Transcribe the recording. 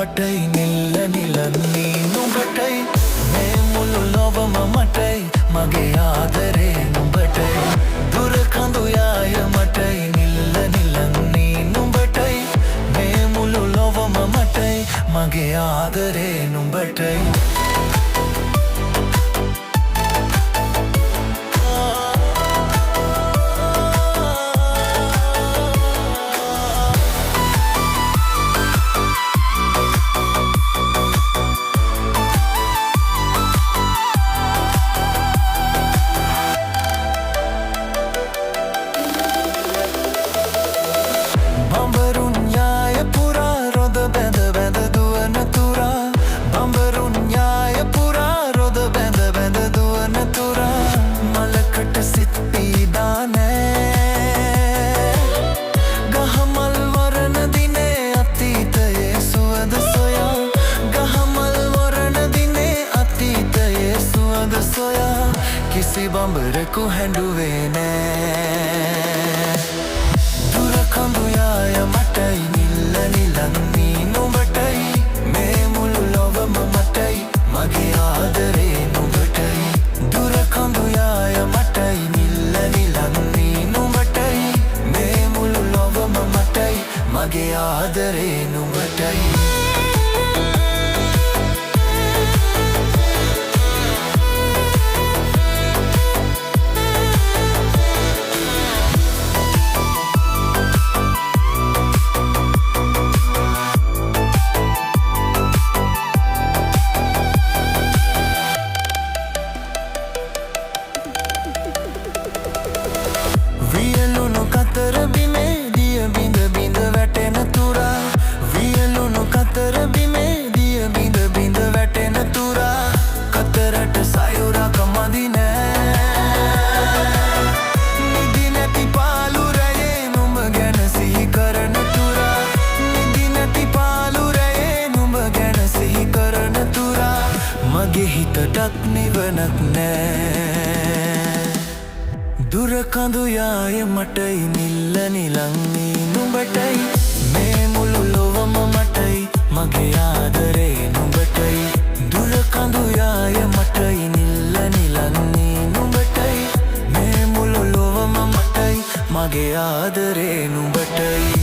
මටයි නිල්ල නිලන්නේ නුඹටයි මේ මුළු ලොවම මටයි මගේ ආදරේ නුඹටයි දුර කඳු යාය මටයි නිල්ල නිලන්නේ නුඹටයි මේ මුළු ලොවම මටයි මගේ ආදරේ නුඹටයි කිසි බඹරෙකු හැඬුවේ නෑ දුර කඳු යාය මටයි නිල්ල නිලන්නේ නුඹටයි මේ මුළු ලොවම මටයි මගේ ආදරේ නුඹටයි දුර කඳු යාය මටයි නිල්ල නිලන්නේ නුඹටයි මේ මුළු ලොවම මටයි මගේ ආදරේ නුඹටයි මගේ හිතටත් නිවනක් නෑ දුර කඳු යාය මටයි නිල්ල නිලන්නේ නුඹටයි මේ මුළු ලොවම මටයි මගේ ආදරේ නුඹටයි දුර කඳු යාය මටයි නිල්ල නිලන්නේ නුඹටයි මේ මුළු ලොවම මටයි මගේ ආදරේ නුඹටයි